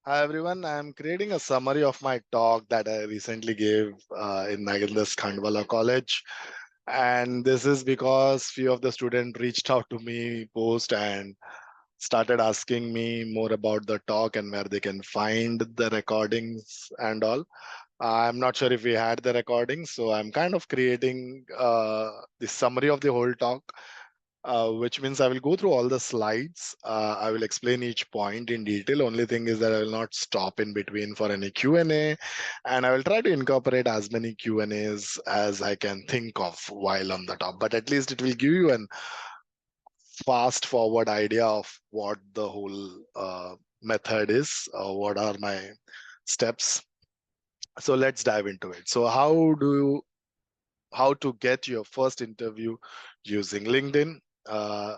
Hi everyone, I'm creating a summary of my talk that I recently gave in Nagendra's Khandwala College. And this is because few of the students reached out to me post and started asking me more about the talk and where they can find the recordings and all. I'm not sure if we had the recordings, so I'm kind of creating the summary of the whole talk, which means I will go through all the slides. I will explain each point in detail. Only thing is that I will not stop in between for any Q&A, and I will try to incorporate as many Q&As as I can think of while on the top. But at least it will give you an fast forward idea of what the whole method is, what are my steps. So let's dive into it. So how to get your first interview using LinkedIn? Uh,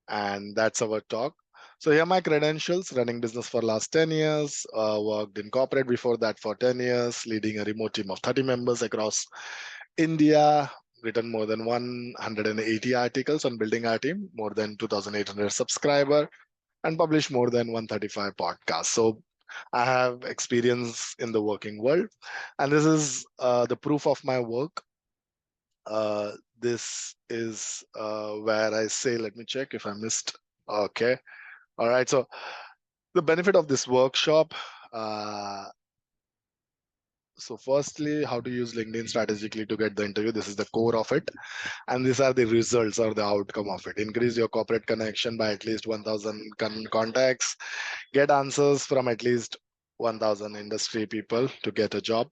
and that's our talk. So here are my credentials: running business for last 10 years, worked in corporate before that for 10 years, leading a remote team of 30 members across India, written more than 180 articles on building our team, more than 2,800 subscriber, and published more than 135 podcasts. So I have experience in the working world, and this is the proof of my work. This is where I say, let me check if I missed. Okay. All right. So the benefit of this workshop. Uh, so firstly, how to use LinkedIn strategically to get the interview. This is the core of it. And these are the results or the outcome of it. Increase your corporate connection by at least 1,000 contacts. Get answers from at least 1,000 industry people to get a job.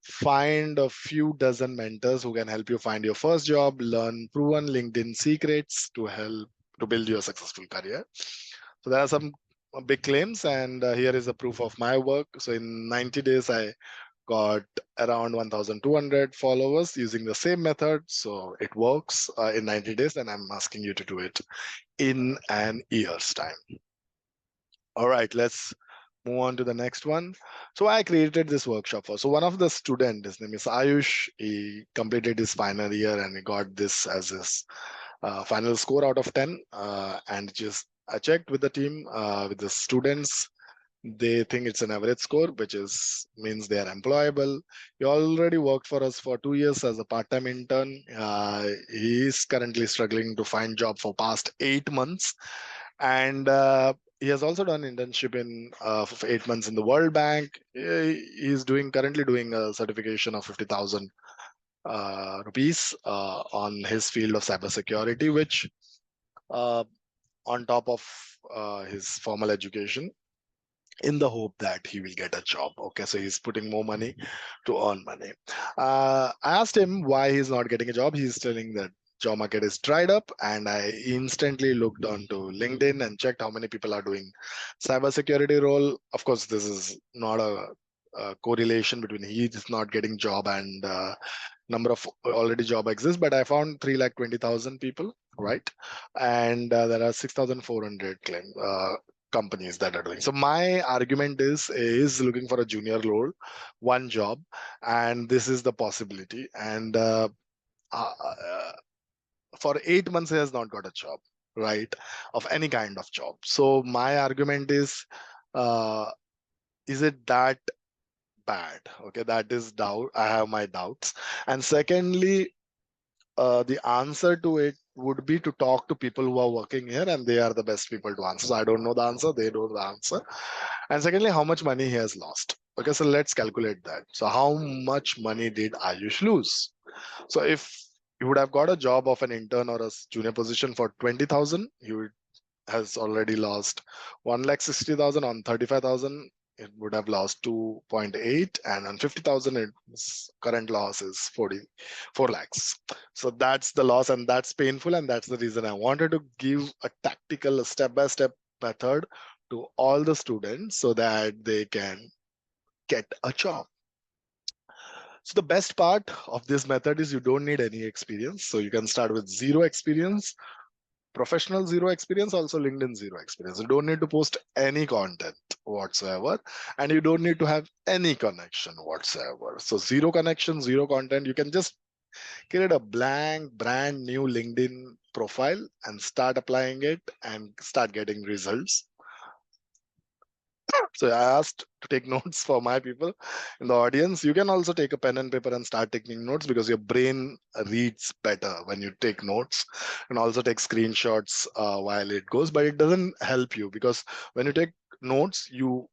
Find a few dozen mentors who can help you find your first job. Learn proven LinkedIn secrets to help to build your successful career. So there are some big claims, and here is a proof of my work. So in 90 days, I got around 1,200 followers using the same method. So it works in 90 days, and I'm asking you to do it in an year's time. All right, let's move on to the next one. So I created this workshop for. So one of the student, his name is Ayush. He completed his final year and he got this as his final score out of 10. And just I checked with the team, with the students. They think it's an average score, which is means they are employable. He already worked for us for 2 years as a part-time intern. He is currently struggling to find job for past 8 months, and he has also done internship in for 8 months in the World Bank. He's doing currently doing a certification of 50,000 rupees on his field of cybersecurity, which uh, on top of his formal education, in the hope that he will get a job. Okay, so he's putting more money to earn money. I asked him why he's not getting a job. He's telling that job market is dried up, and I instantly looked onto LinkedIn and checked how many people are doing cybersecurity role. Of course, this is not a correlation between he is not getting job and number of already job exists, but I found 3,20,000 people, right? And there are 6,400 companies that are doing. So my argument is looking for a junior role, one job, and this is the possibility. And uh, for 8 months he has not got a job, right, of any kind of job. So my argument uh, is it that bad? Okay, that is doubt. I have my doubts. And secondly, the answer to it would be to talk to people who are working here, and they are the best people to answer. So I don't know the answer, they know the answer. And secondly, how much money he has lost. Okay, so let's calculate that. So how much money did Ayush lose? So if he would have got a job of an intern or a junior position for 20,000, he would has already lost 1,60,000. On 35,000 it would have lost 2.8, and on 50,000 its current loss is 44 lakhs. So that's the loss, and that's painful, and that's the reason I wanted to give a tactical step-by-step method to all the students so that they can get a job. So the best part of this method is you don't need any experience, so you can start with zero experience, professional zero experience, also LinkedIn zero experience. You don't need to post any content whatsoever, and you don't need to have any connection whatsoever. So zero connection, zero content. You can just create a blank brand new LinkedIn profile and start applying it and start getting results. So I asked to take notes for my people in the audience. You can also take a pen and paper and start taking notes, because your brain reads better when you take notes, and also take screenshots while it goes. But it doesn't help you, because when you take notes, you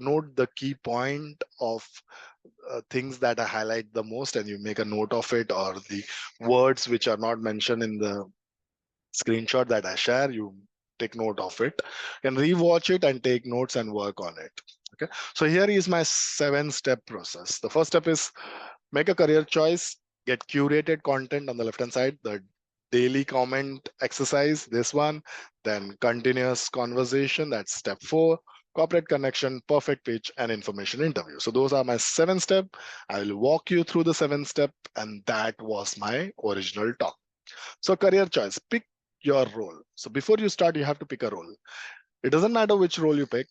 note the key point of things that I highlight the most, and you make a note of it, or the words which are not mentioned in the screenshot that I share, you take note of it. You can rewatch it and take notes and work on it. Okay. So here is my 7-step process. The first step is make a career choice, get curated content on the left hand side, the daily comment exercise, this one, then continuous conversation, that's step 4, corporate connection, perfect pitch, and information interview. So those are my 7 step. I will walk you through the 7 step, and that was my original talk. So career choice, pick your role. So before you start, you have to pick a role. It doesn't matter which role you pick.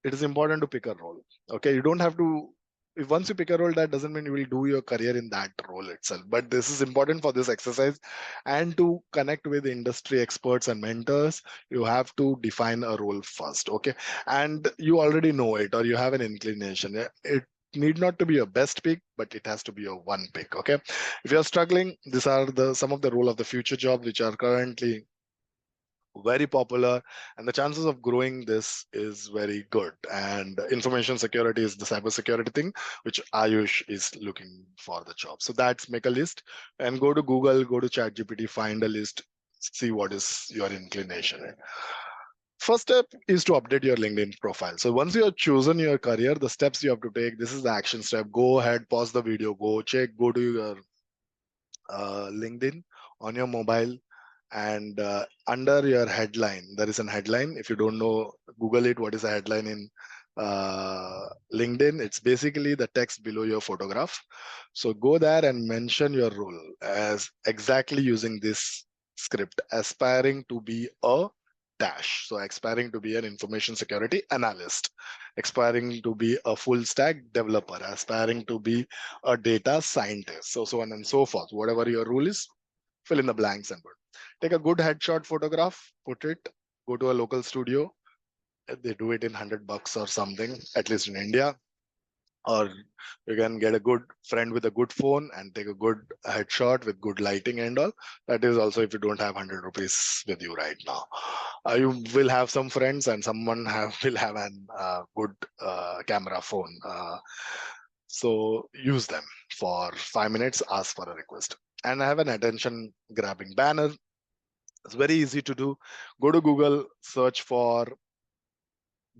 It is important to pick a role. Okay, you don't have to. If once you pick a role, that doesn't mean you will do your career in that role itself. But this is important for this exercise, and to connect with industry experts and mentors, you have to define a role first. Okay, and you already know it, or you have an inclination. It need not to be your best pick, but it has to be your one pick. Okay, if you're struggling, these are the some of the role of the future jobs which are currently very popular, and the chances of growing this is very good. And information security is the cyber security thing which Ayush is looking for the job. So that's, make a list and go to Google, go to ChatGPT, find a list, see what is your inclination. First step is to update your LinkedIn profile. So once you have chosen your career, the steps you have to take, this is the action step. Go ahead, pause the video, go check, go to your LinkedIn on your mobile, and under your headline there is an headline. If you don't know, Google it, what is a headline in LinkedIn. It's basically the text below your photograph. So go there and mention your role as exactly using this script: aspiring to be a dash. So aspiring to be an information security analyst, aspiring to be a full stack developer, aspiring to be a data scientist, so on and so forth. Whatever your role is, fill in the blanks and put. Take a good headshot photograph, put it, go to a local studio. They do it in $100 or something, at least in India. Or you can get a good friend with a good phone and take a good headshot with good lighting and all. That is also if you don't have 100 rupees with you right now. You will have some friends, and someone will have an good camera phone. So use them for 5 minutes, ask for a request. And I have an attention grabbing banner. It's very easy to do. Go to Google, search for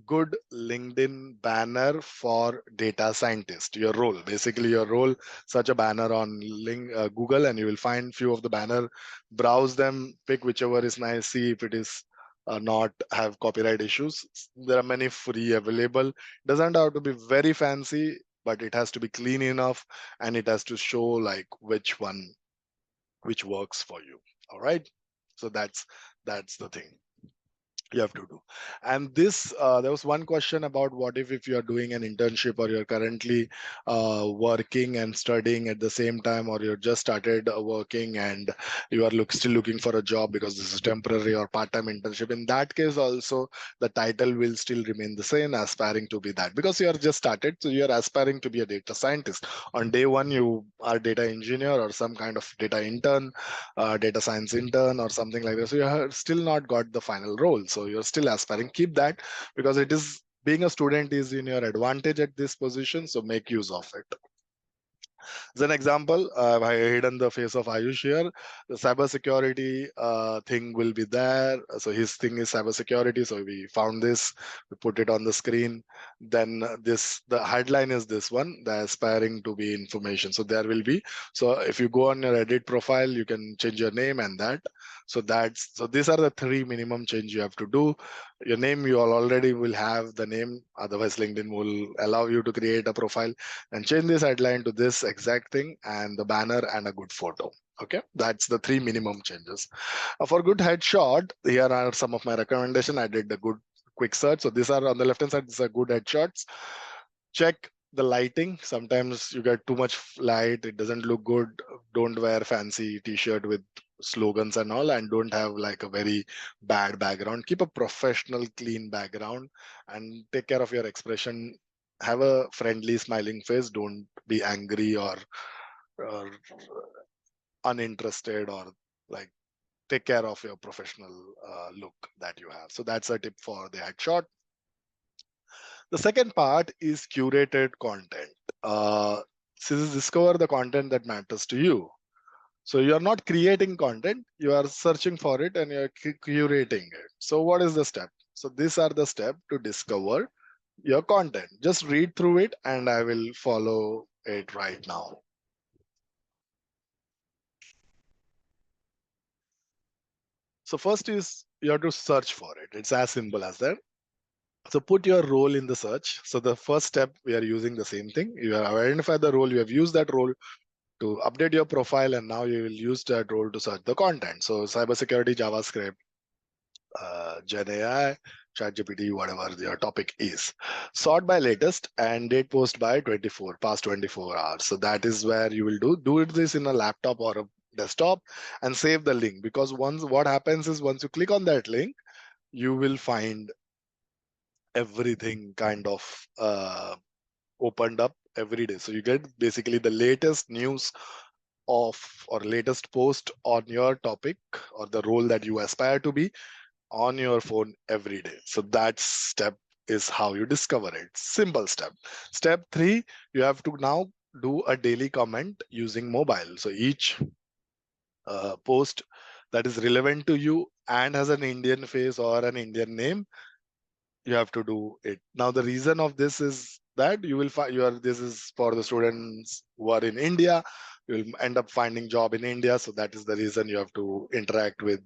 good LinkedIn banner for data scientist. Your role, basically your role, search a banner on Google, and you will find few of the banner. Browse them, pick whichever is nice, see if it is not have copyright issues. There are many free available. Doesn't have to be very fancy, but it has to be clean enough, and it has to show like which one which works for you. All right, so that's the thing you have to do. And this there was one question about, what if you're doing an internship, or you're currently working and studying at the same time, or you're just started working and you are still looking for a job because this is temporary or part-time internship. In that case also, the title will still remain the same, aspiring to be that, because you are just started, so you're aspiring to be a data scientist. On day one you are data engineer or some kind of data intern, data science intern or something like that. So you have still not got the final role. So you're still aspiring. Keep that, because it is, being a student is in your advantage at this position. So make use of it. As an example, I hidden the face of Ayush here. The cybersecurity thing will be there. So his thing is cybersecurity. So we found this, we put it on the screen. Then the headline is this one, the aspiring to be information. So there will be. So if you go on your edit profile, you can change your name and that. So these are the 3 minimum change you have to do. Your name, you already will have the name. Otherwise, LinkedIn will allow you to create a profile and change this headline to this exact thing, and the banner and a good photo. Okay, that's the 3 minimum changes. For good headshot, here are some of my recommendation. I did a good quick search. So these are on the left hand side, these are good headshots. Check the lighting. Sometimes you get too much light, it doesn't look good. Don't wear fancy t-shirt with slogans and all, and don't have like a very bad background. Keep a professional, clean background and take care of your expression. Have a friendly, smiling face. Don't be angry or uninterested, or like take care of your professional look that you have. So that's a tip for the headshot. The second part is curated content. Discover the content that matters to you. So you are not creating content, you are searching for it and you are curating it. So what is the step? So these are the steps to discover your content. Just read through it and I will follow it right now. So first is you have to search for it. It's as simple as that. So put your role in the search. So the first step, we are using the same thing. You have identified the role, you have used that role to update your profile, and now you will use that role to search the content. So cybersecurity, JavaScript, Gen AI, ChatGPT, whatever your topic is. Sort by latest and date post by past 24 hours. So that is where you will do this in a laptop or a desktop and save the link, because once what happens is once you click on that link, you will find everything kind of opened up every day. So you get basically the latest news of or latest post on your topic or the role that you aspire to be on your phone every day. So that step is how you discover it. Simple step. Step 3, you have to now do a daily comment using mobile. So each post that is relevant to you and has an Indian face or an Indian name, you have to do it. Now the reason of this is that you will find this is for the students who are in India. You will end up finding job in India, so that is the reason you have to interact with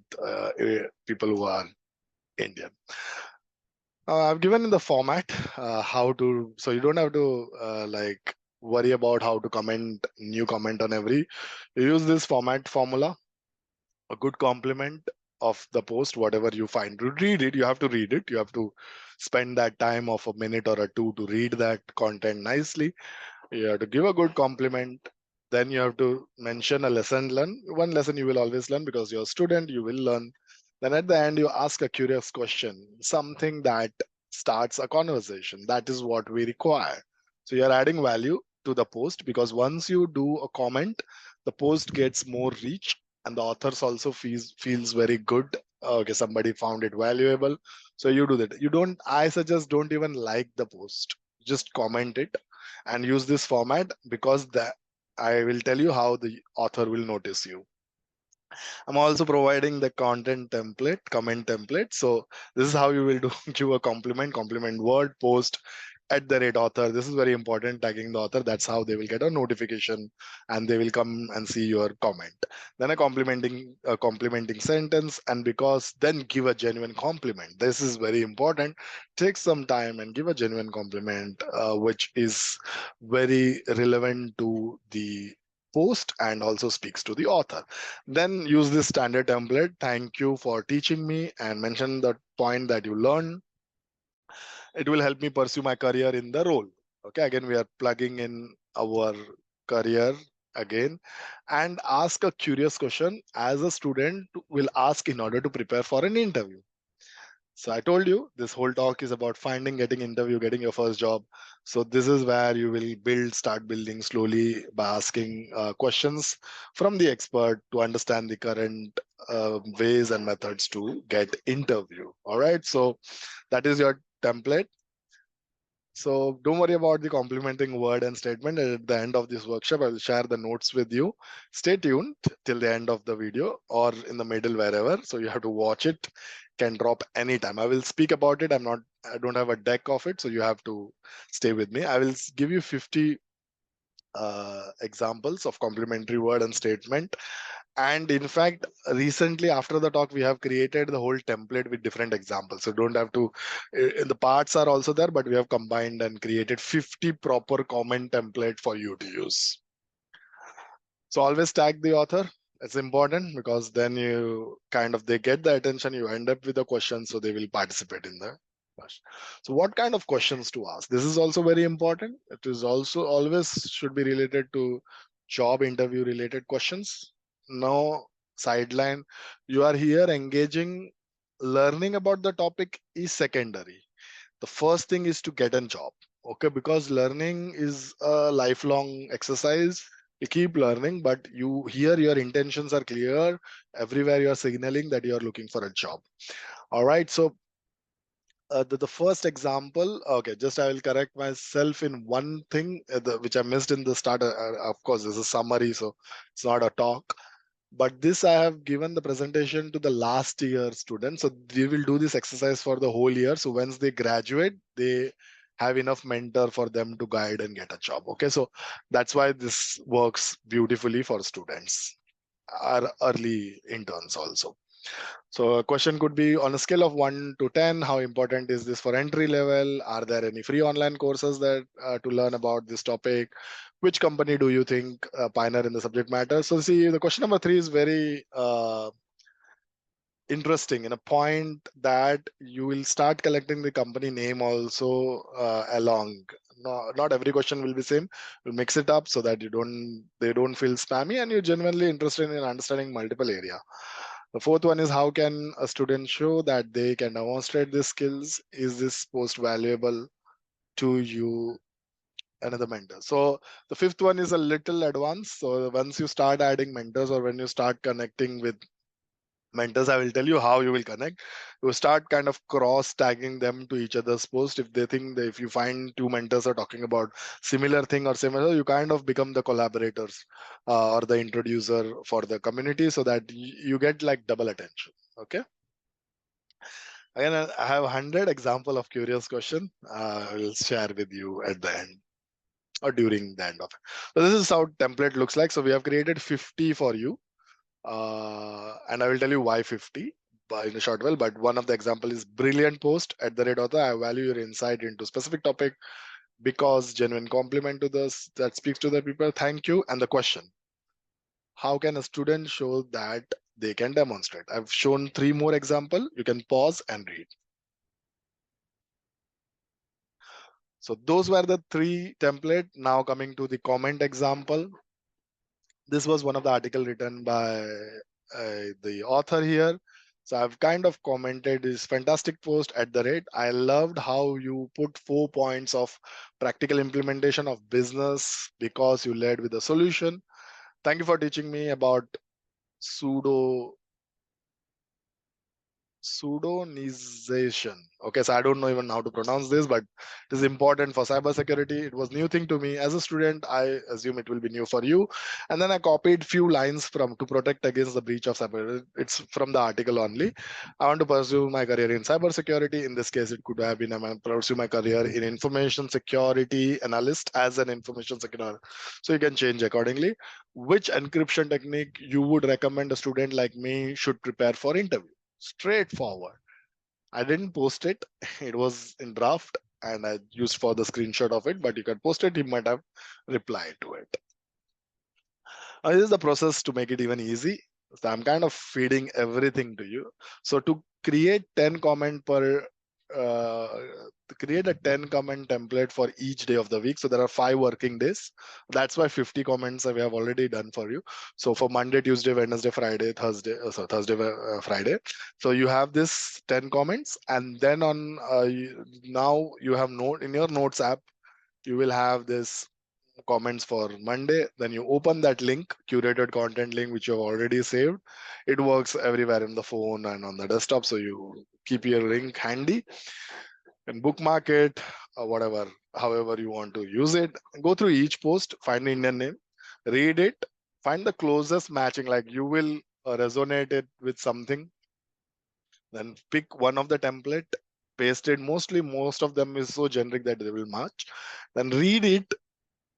people who are Indian. I've given in the format how to, so you don't have to like worry about how to comment new comment on every. You use this format formula. A good compliment of the post, whatever you find, to read it. You have to read it. You have to spend that time of a minute or a two to read that content nicely. You have to give a good compliment. Then you have to mention a lesson learned. One lesson you will always learn because you're a student, you will learn. Then at the end, you ask a curious question, something that starts a conversation. That is what we require. So you're adding value to the post, because once you do a comment, the post gets more reach and the authors also feels very good. Okay, somebody found it valuable. So you do that. You don't, I suggest don't even like the post. Just comment it and use this format, because that I will tell you how the author will notice you. I'm also providing the content template, comment template. So this is how you will do give a compliment word post @author. This is very important, tagging the author. That's how they will get a notification and they will come and see your comment. Then a complimenting sentence, and because then give a genuine compliment. This is very important. Take some time and give a genuine compliment, which is very relevant to the post and also speaks to the author. Then use this standard template. Thank you for teaching me, and mention the point that you learned. It will help me pursue my career in the role. Okay, again, we are plugging in our career again, and ask a curious question as a student will ask in order to prepare for an interview. So I told you this whole talk is about finding, getting interview, getting your first job. So this is where you will start building slowly by asking questions from the expert to understand the current ways and methods to get interview. All right. So that is your template. So don't worry about the complementing word and statement. At the end of this workshop, I will share the notes with you. Stay tuned till the end of the video or in the middle, wherever. So you have to watch it, can drop anytime. I will speak about it. I don't have a deck of it. So you have to stay with me. I will give you 50 examples of complementary word and statement. And in fact, recently after the talk, we have created the whole template with different examples. So don't have to, the parts are also there, but we have combined and created 50 proper comment template for you to use. So always tag the author. It's important because then you they get the attention, you end up with a question, so they will participate in the question. So what kind of questions to ask? This is also very important. It is also always should be related to job interview related questions. Now, sideline. You are here engaging. Learning about the topic is secondary. The first thing is to get a job. Okay, because learning is a lifelong exercise. You keep learning, but you here your intentions are clear. Everywhere you are signaling that you are looking for a job. All right, so the first example, okay, just I will correct myself in one thing which I missed in the start. Of course, this is a summary, so it's not a talk. But this I have given the presentation to the last year students. So they will do this exercise for the whole year. So once they graduate, they have enough mentor for them to guide and get a job. Okay, so that's why this works beautifully for students, our early interns also. So a question could be on a scale of 1 to 10, how important is this for entry level? Are there any free online courses that to learn about this topic? Which company do you think pioneer in the subject matter? So see, the question number 3 is very interesting in a point that you will start collecting the company name also along. No, not every question will be same. We'll mix it up so that they don't feel spammy and you're genuinely interested in understanding multiple area. The fourth one is how can a student show that they can demonstrate these skills? Is this post valuable to you? Another mentor. So the fifth one is a little advanced. So once you start adding mentors or when you start connecting with mentors, I will tell you how you will connect. You start kind of cross tagging them to each other's post. If they think that if you find two mentors are talking about similar thing or similar, you kind of become the collaborators or the introducer for the community so that you get like double attention. Okay. Again, I have 100 example of curious question. I will share with you at the end or during the end of it. So this is how template looks like. So we have created 50 for you. And I will tell you why 50 in a short while. But one of the example is brilliant post at the rate author. I value your insight into specific topic because genuine compliment to this that speaks to the people. Thank you. And the question: how can a student show that they can demonstrate? I've shown 3 more example. You can pause and read. So those were the 3 template. Now coming to the comment example. This was one of the article written by the author here. So I've kind of commented this fantastic post at the rate. I loved how you put 4 points of practical implementation of business because you led with a solution. Thank you for teaching me about pseudo pseudonymization. Okay, so I don't know even how to pronounce this, but it is important for cybersecurity. It was new thing to me as a student. I assume it will be new for you. And then I copied few lines from to protect against the breach of cyber. It's from the article only. I want to pursue my career in cybersecurity. In this case, it could have been I might pursue my career in information security analyst as an information security. So you can change accordingly. Which encryption technique you would recommend a student like me should prepare for interview? Straightforward. I didn't post it. It was in draft and I used for the screenshot of it, but you can post it. He might have replied to it. This is the process to make it even easy. So I'm kind of feeding everything to you. So to create 10 comment per uh, to create a 10 comment template for each day of the week. So there are 5 working days. That's why 50 comments we have already done for you. So for Monday, Tuesday, Wednesday, Friday, Thursday, Thursday, Friday. So you have this 10 comments, and then on now you have note in your notes app. You will have this comments for Monday. Then you open that link, curated content link, which you have already saved. It works everywhere in the phone and on the desktop. So you keep your link handy and bookmark it or whatever, however you want to use it. Go through each post, find the Indian name, read it, find the closest matching, like you will resonate it with something. Then pick one of the template, paste it. Mostly, most of them is so generic that they will match. Then read it,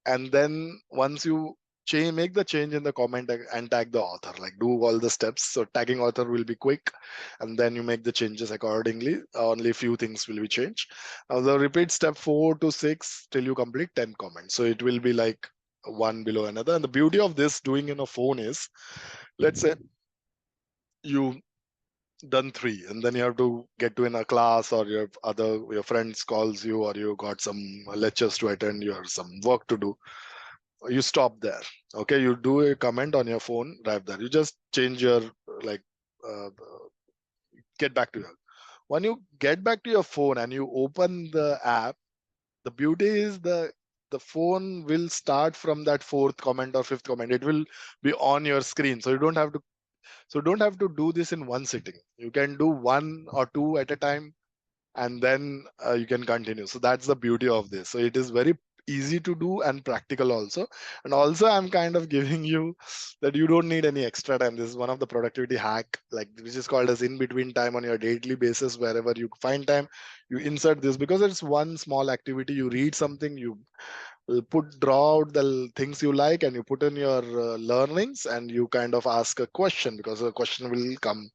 and then once you change make the change in the comment and tag the author, like do all the steps. So tagging author will be quick, and then you make the changes accordingly. Only few things will be changed. Now the repeat step 4 to 6 till you complete 10 comments. So it will be like one below another. And the beauty of this doing in a phone is, let's say you done 3 and then you have to get to in a class, or your friends calls you, or you got some lectures to attend, you have some work to do. you stop there. Okay, you do a comment on your phone right there. You just change your like uh, get back to your. When you get back to your phone and you open the app, the beauty is the phone will start from that fourth comment or fifth comment. It will be on your screen, so you don't have to do this in one sitting. You can do one or two at a time, and then you can continue. So that's the beauty of this. So it is very easy to do and practical also. And also I'm kind of giving you that you don't need any extra time. This is one of the productivity hack, like which is called as in between time on your daily basis. Wherever you find time, you insert this, because it's one small activity. You read something, you draw out the things you like, and you put in your learnings, and you kind of ask a question, because a question will come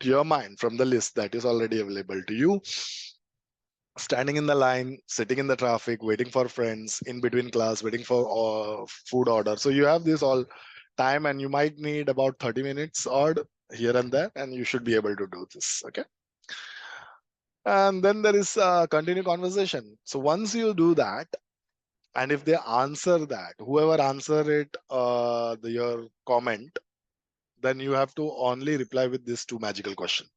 to your mind from the list that is already available to you. Standing in the line, sitting in the traffic, waiting for friends, in between class, waiting for food order. So you have this all time, and you might need about 30 minutes odd here and there, and you should be able to do this. Okay. And then there is continue conversation. So once you do that, and if they answer that, whoever answer it, your comment, then you have to only reply with these two magical questions.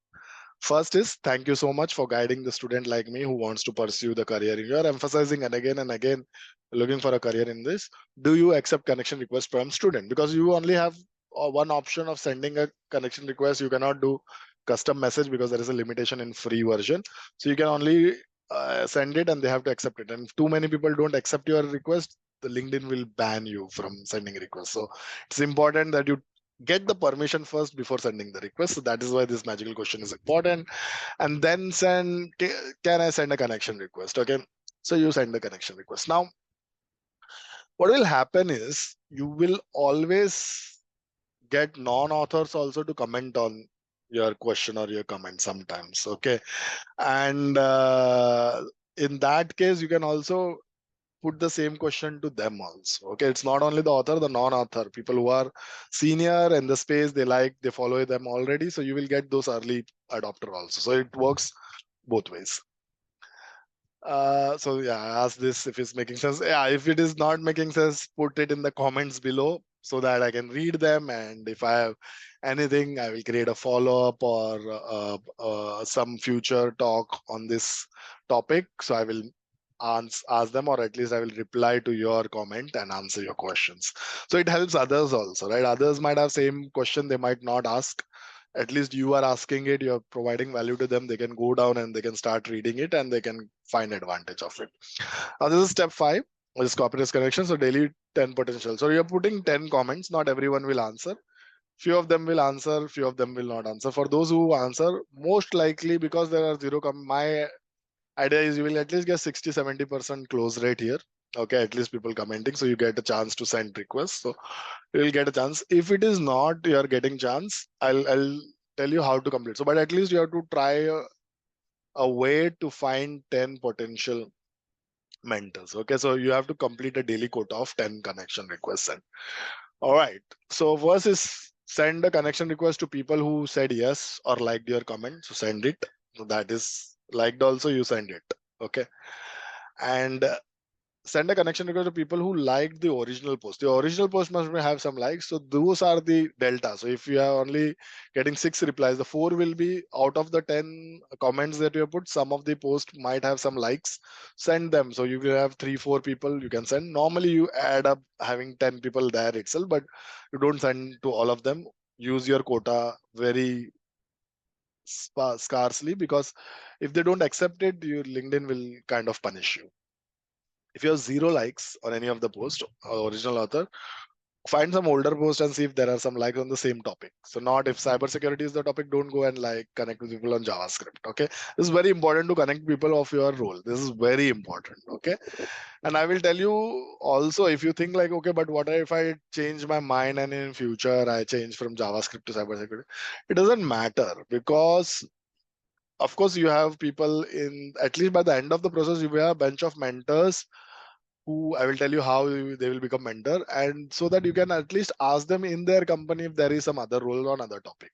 First is, thank you so much for guiding the student like me who wants to pursue the career. You are emphasizing and again, looking for a career in this. Do you accept connection request from student? Because you only have one option of sending a connection request. You cannot do custom message because there is a limitation in free version. So you can only send it, and they have to accept it. And if too many people don't accept your request, the LinkedIn will ban you from sending requests. So it's important that you get the permission first before sending the request. So that is why this magical question is important. And then send, can I send a connection request? Okay, so you send a connection request. Now what will happen is you will always get non-authors also to comment on your question or your comment sometimes. Okay, and in that case you can also put the same question to them also. Okay, it's not only the author, the non-author, people who are senior in the space, they follow them already. So you will get those early adopter also. So it works both ways. So yeah, I ask this if it's making sense. Yeah, if it is not making sense, put it in the comments below so that I can read them. And if I have anything, I will create a follow-up or some future talk on this topic. So I will ask them, or at least I will reply to your comment and answer your questions. So it helps others also, right? Others might have same question, they might not ask. At least you are asking it, you're providing value to them. They can go down and they can start reading it, and they can find advantage of it. Now this is step 5, which is copy paste correction. So daily 10 potential. So you're putting 10 comments. Not everyone will answer. Few of them will answer, few of them will not answer. For those who answer, most likely, because there are zero my idea is you will at least get 60-70% close rate here. Okay, at least people commenting, so you get a chance to send requests. So you will get a chance. If it is not, you are getting chance, I'll tell you how to complete. So but at least you have to try a way to find 10 potential mentors. Okay, so you have to complete a daily quota of 10 connection requests. And all right, so first is send a connection request to people who said yes or liked your comment. So send it. So that is liked also, you send it. Okay, and send a connection request to people who liked the original post. The original post must have some likes. So those are the delta. So if you are only getting 6 replies, the 4 will be out of the 10 comments that you have put. Some of the post might have some likes. Send them. So you will have 3-4 people you can send. Normally you add up having 10 people there itself, but you don't send to all of them. Use your quota very scarcely, because if they don't accept it, your LinkedIn will kind of punish you. If you have 0 likes on any of the post, original author, find some older post and see if there are some likes on the same topic. So not if cybersecurity is the topic, don't go and like connect with people on JavaScript. Okay, this is very important to connect people of your role. This is very important. Okay, and I will tell you also, if you think like, okay, but what if I change my mind and in future I change from JavaScript to cybersecurity? It doesn't matter, because of course you have people in, at least by the end of the process, you will have a bunch of mentors who I will tell you how they will become mentor, and so that you can at least ask them in their company if there is some other role on other topic.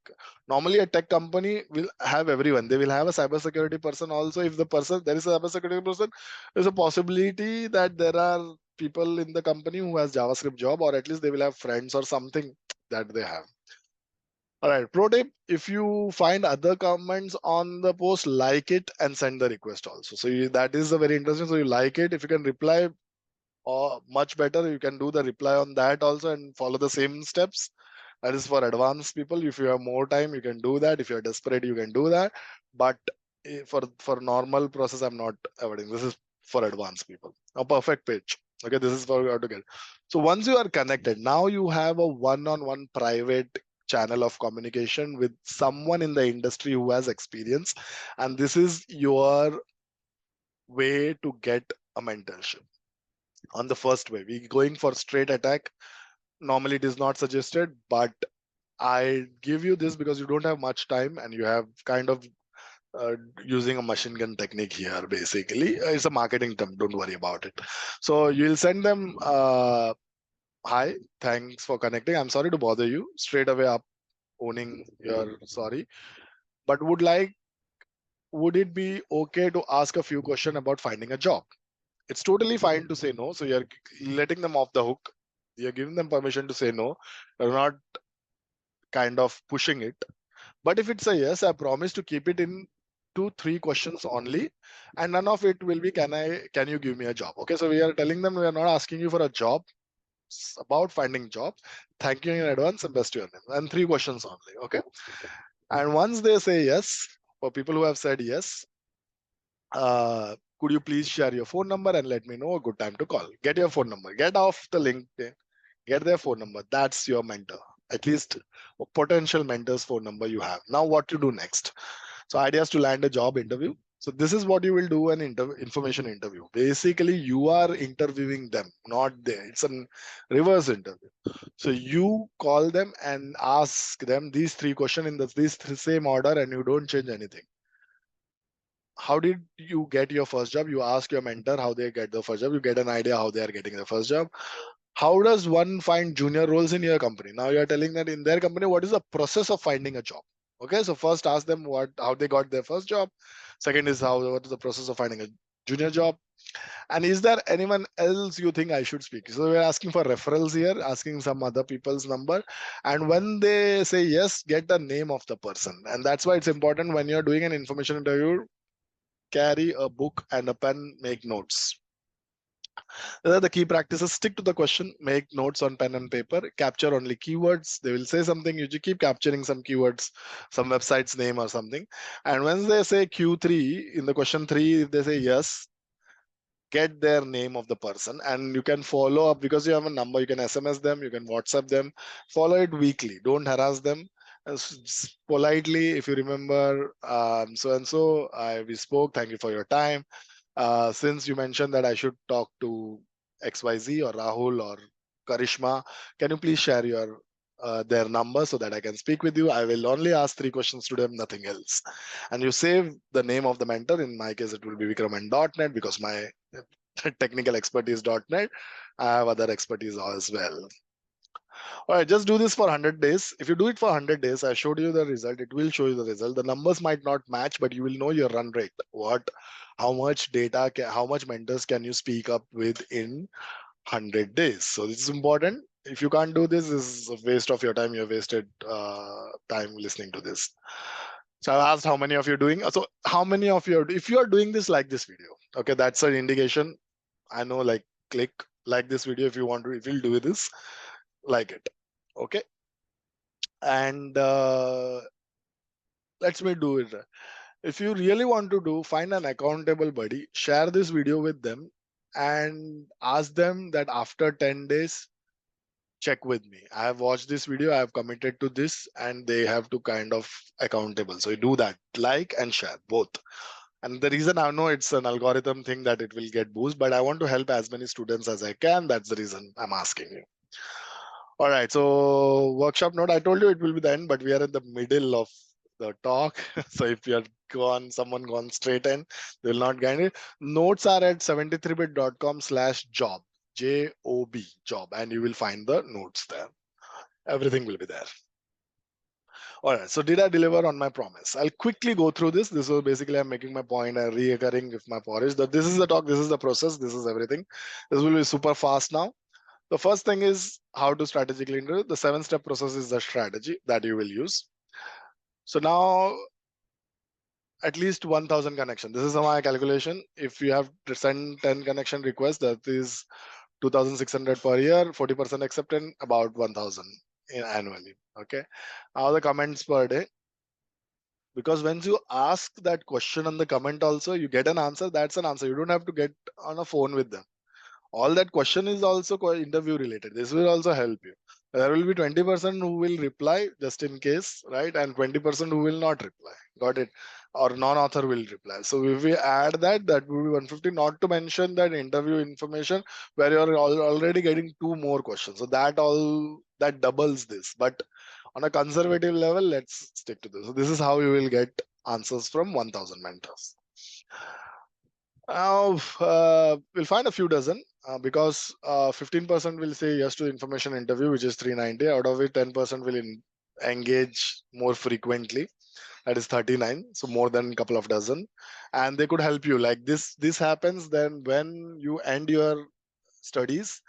Normally, a tech company will have everyone. They will have a cybersecurity person also. If the person, there is a cybersecurity person, there's a possibility that there are people in the company who has JavaScript job, or at least they will have friends or something that they have. All right, pro tip, if you find other comments on the post, like it and send the request also. So that is a very interesting. So you like it, if you can reply, or much better, you can do the reply on that also and follow the same steps. That is for advanced people. If you have more time, you can do that. If you're desperate, you can do that. But for normal process, I'm not avoiding. This is for advanced people. A perfect pitch. Okay, this is for how to get. So once you are connected, now you have a one-on-one private channel of communication with someone in the industry who has experience, and this is your way to get a mentorship. On the first way, we going for straight attack. Normally, it is not suggested, but I give you this because you don't have much time and you have kind of using a machine gun technique here. Basically, it's a marketing term. Don't worry about it. So you'll send them, hi, thanks for connecting. I'm sorry to bother you. Straight away up, owning your sorry, but would it be okay to ask a few questions about finding a job? It's totally fine to say no. So you're letting them off the hook. You're giving them permission to say no. You're not kind of pushing it. But if it's a yes, I promise to keep it in 2-3 questions only, and none of it will be can you give me a job? Okay, so we are telling them we are not asking you for a job. It's about finding jobs. Thank you in advance and best your name. And 3 questions only. Okay. And once they say yes, for people who have said yes, could you please share your phone number and let me know a good time to call? Get your phone number. Get off the LinkedIn. Get their phone number. That's your mentor. At least a potential mentor's phone number you have. Now, what to do next? So, ideas to land a job interview. So, this is what you will do an information interview. Basically, you are interviewing them, not they. It's a reverse interview. So, you call them and ask them these 3 questions in this same order, and you don't change anything. How did you get your first job? You ask your mentor how they get the first job. You get an idea how they are getting the first job. How does one find junior roles in your company? Now you are telling that in their company, what is the process of finding a job? Okay, so first ask them how they got their first job. Second is what is the process of finding a junior job? And is there anyone else you think I should speak? So we're asking for referrals here, asking some other people's number. And when they say yes, get the name of the person. And that's why it's important when you're doing an information interview, carry a book and a pen, make notes. These are the key practices. Stick to the question, make notes on pen and paper, capture only keywords. They will say something, you keep capturing some keywords, some website's name or something. And when they say Q3, in the question 3, if they say yes, get their name of the person, and you can follow up because you have a number. You can SMS them, you can WhatsApp them, follow it weekly. Don't harass them. And politely, if you remember, so and so, we spoke. Thank you for your time. Since you mentioned that I should talk to XYZ or Rahul or Karishma, can you please share their number so that I can speak with you? I will only ask 3 questions to them, nothing else. And you save the name of the mentor. In my case, it will be Vikraman.net because my technical expertise .net. I have other expertise as well. All right, just do this for 100 days. If you do it for 100 days, I showed you the result. It will show you the result. The numbers might not match, but you will know your run rate. How much data, how much mentors can you speak up with in 100 days? So this is important. If you can't do this is a waste of your time. You've wasted time listening to this. So I asked how many of you are doing. So how many of you if you are doing this, like this video. Okay, that's an indication. I know, like, click like this video if you want to. If you'll do this, like it. Okay. And let me do it. If you really want to find an accountable buddy, share this video with them and ask them that after 10 days, check with me. I have watched this video, I have committed to this, and they have to kind of accountable. So you do that, like and share both. And the reason, I know it's an algorithm thing that it will get boost, but I want to help as many students as I can. That's the reason I'm asking you. All right, so workshop note, I told you it will be the end, but we are in the middle of the talk. So if you are someone gone straight in, they will not get it. Notes are at 73bit.com/job, job, and you will find the notes there. Everything will be there. All right. So did I deliver on my promise? I'll quickly go through this. This was basically I'm making my point and reoccurring with my porridge that this is the talk, this is the process, this is everything. This will be super fast now. The first thing is how to strategically interview. The 7-step process is the strategy that you will use. So now at least 1000 connection. This is my calculation. If you have to send 10 connection requests, that is 2600 per year, 40% acceptance, about 1000 annually. Okay. Now the comments per day. Because when you ask that question on the comment also, you get an answer. That's an answer. You don't have to get on a phone with them. All that question is also interview related. This will also help you. There will be 20% who will reply just in case, right? And 20% who will not reply. Got it? Or non-author will reply. So if we add that, that will be 150. Not to mention that interview information where you're already getting 2 more questions. So that doubles this. But on a conservative level, let's stick to this. So this is how you will get answers from 1000 mentors. Now, we'll find a few dozen because 15% will say yes to information interview, which is 390. Out of it, 10% will engage more frequently. That is 39. So more than a couple of dozen. And they could help you. Like this happens then when you end your studies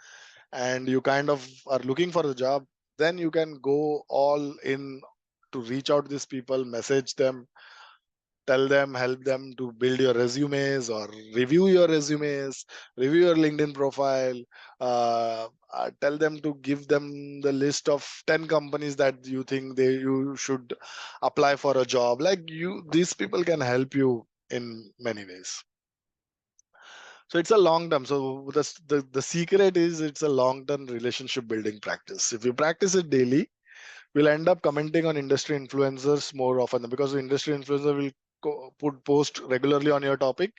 and you kind of are looking for a job, then you can go all in to reach out to these people, message them, tell them, help them to build your resumes or review your resumes, review your LinkedIn profile, tell them to give them the list of 10 companies that you think you should apply for a job. Like these people can help you in many ways. So it's a long term. So the secret is it's a long term relationship building practice. If you practice it daily, we'll end up commenting on industry influencers more often because the industry influencer will put post regularly on your topic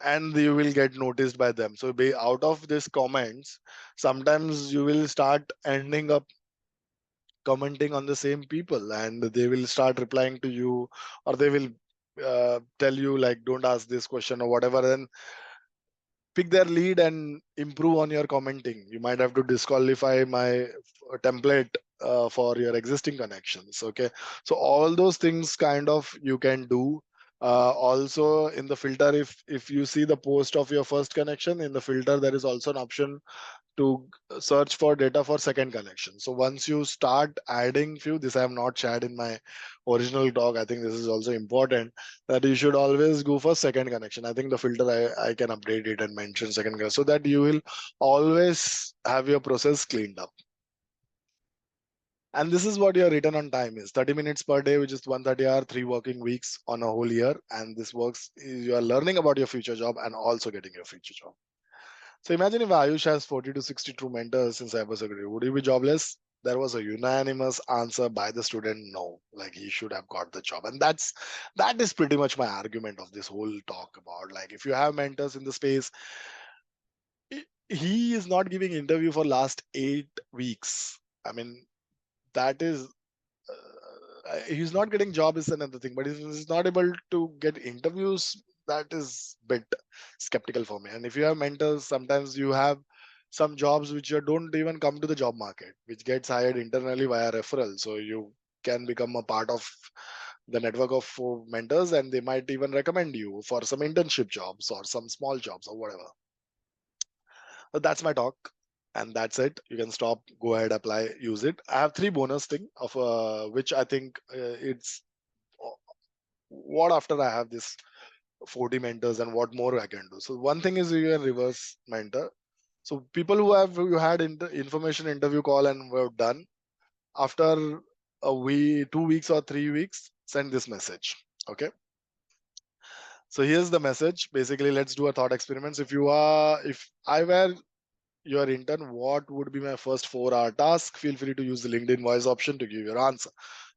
and you will get noticed by them. So be out of these comments, sometimes you will start ending up commenting on the same people and they will start replying to you, or they will tell you like don't ask this question or whatever. Then pick their lead and improve on your commenting. You might have to disqualify my template for your existing connections. Okay, so all those things kind of you can do. Also in the filter, if you see the post of your first connection in the filter, there is also an option to search for data for second connection. So once you start adding few, this I have not shared in my original talk. I think this is also important that you should always go for second connection. I think the filter I can update it and mention second connection so that you will always have your process cleaned up. And this is what your return on time is 30 minutes per day, which is 130 hour, 3 working weeks on a whole year. And this works, you are learning about your future job and also getting your future job. So imagine if Ayush has 40 to 60 true mentors in cybersecurity, would he be jobless? There was a unanimous answer by the student, no, like he should have got the job. And that is pretty much my argument of this whole talk about like if you have mentors in the space, he is not giving interview for last 8 weeks. I mean, that is he's not getting job is another thing, but he's not able to get interviews. That is bit skeptical for me. And if you have mentors, sometimes you have some jobs which you don't even come to the job market, which gets hired internally via referral. So you can become a part of the network of mentors, and they might even recommend you for some internship jobs or some small jobs or whatever. So that's my talk, and that's it. You can stop, go ahead, apply, use it. I have 3 bonus thing of which I think it's what after I have this 40 mentors and what more I can do. So one thing is you can reverse mentor. So people who have you had information interview call and were done after a week, 2 weeks or 3 weeks, send this message. Okay. So here's the message. Basically, let's do a thought experiments. If I were your intern, what would be my first 4-hour task? Feel free to use the LinkedIn voice option to give your answer,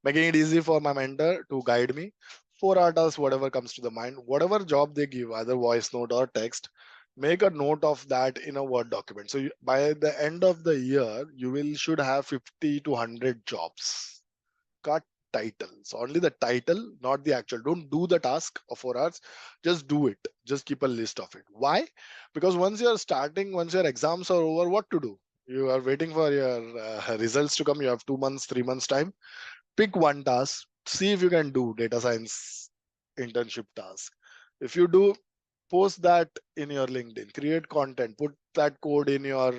making it easy for my mentor to guide me. 4-hour task, whatever comes to the mind, whatever job they give, either voice note or text, make a note of that in a Word document. So by the end of the year, you will should have 50 to 100 jobs. Cut title. So only the title, not the actual. Don't do the task of 4 hours. Just do it. Just keep a list of it. Why? Because once you're starting, once your exams are over, what to do? You are waiting for your results to come. You have 2 months, 3 months time. Pick one task. see if you can do data science internship task. If you do, post that in your LinkedIn, create content, put that code in your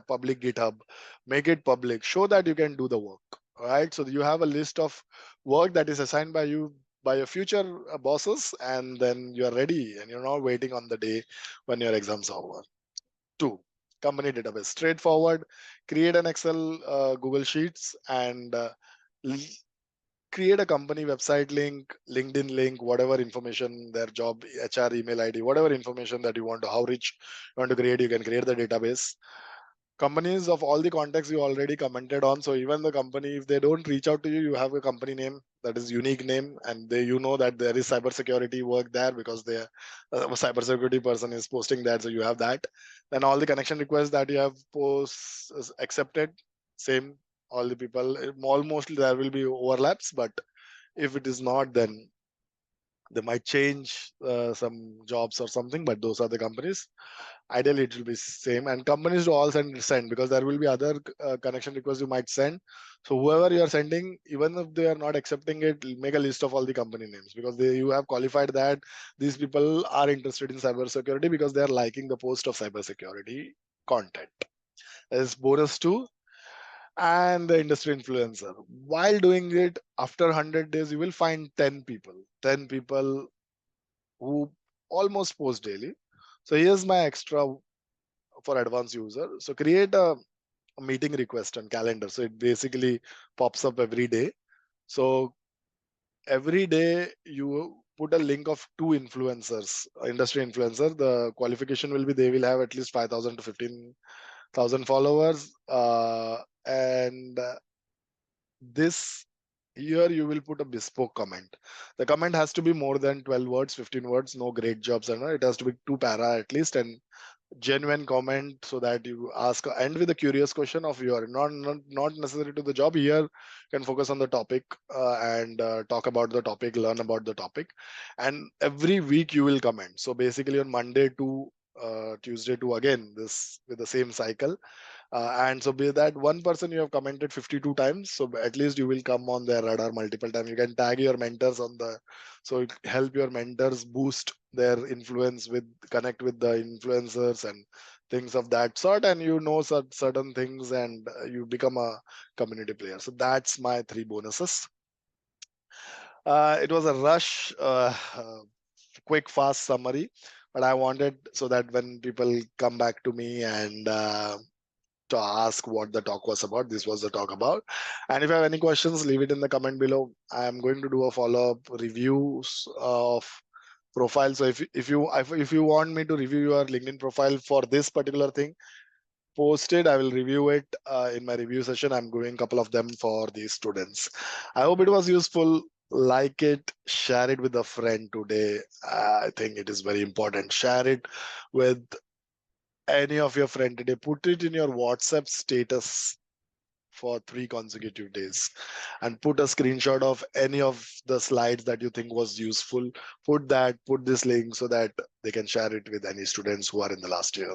public GitHub, make it public, show that you can do the work. All right. So you have a list of work that is assigned by you by your future bosses, and then you are ready and you're not waiting on the day when your exams are over. 2, company database. Straightforward. Create an Excel, Google Sheets, and create a company website link, LinkedIn link, whatever information, their job, HR, email ID, whatever information that you want to, how rich you want to create, you can create the database. Companies of all the contacts you already commented on. So even the company, if they don't reach out to you, you have a company name that is unique name, and they, you know that there is cybersecurity work there because they, a cybersecurity person is posting that. So you have that. Then all the connection requests that you have accepted, same. All the people, almost there will be overlaps, but if it is not, then they might change some jobs or something. But those are the companies. Ideally it will be same, and companies do all send because there will be other connection requests you might send. So whoever you are sending, even if they are not accepting it, make a list of all the company names, because you have qualified that these people are interested in cybersecurity because they are liking the post of cybersecurity content. As bonus 2. And the industry influencer, while doing it, after 100 days you will find 10 people who almost post daily. So here's my extra for advanced user. So create a meeting request on calendar. So it basically pops up every day. So every day you put a link of 2 influencers, industry influencer. The qualification will be they will have at least 5,000 to 15,000 followers. And this here you will put a bespoke comment. The comment has to be more than 12 words, 15 words, no great jobs. And it has to be 2 para at least, and genuine comment, so that you ask, end with a curious question of your, not necessary to the job. Here you can focus on the topic, and talk about the topic, learn about the topic. And every week you will comment. So basically on Monday to Tuesday to, again this with the same cycle. And so be that one person you have commented 52 times, so at least you will come on their radar multiple times. You can tag your mentors on the, so it help your mentors boost their influence, with connect with the influencers and things of that sort, and you know certain things, and you become a community player. So that's my 3 bonuses. It was a rush, quick fast summary, but I wanted so that when people come back to me and to ask what the talk was about, this was the talk about. And if you have any questions, leave it in the comment below. I am going to do a follow-up reviews of profile. So if you want me to review your LinkedIn profile for this particular thing, post it. I will review it in my review session. I'm doing a couple of them for the students. I hope it was useful. Like it, share it with a friend today. I think it is very important. Share it with any of your friend today. Put it in your WhatsApp status for 3 consecutive days, and put a screenshot of any of the slides that you think was useful. Put this link so that they can share it with any students who are in the last year.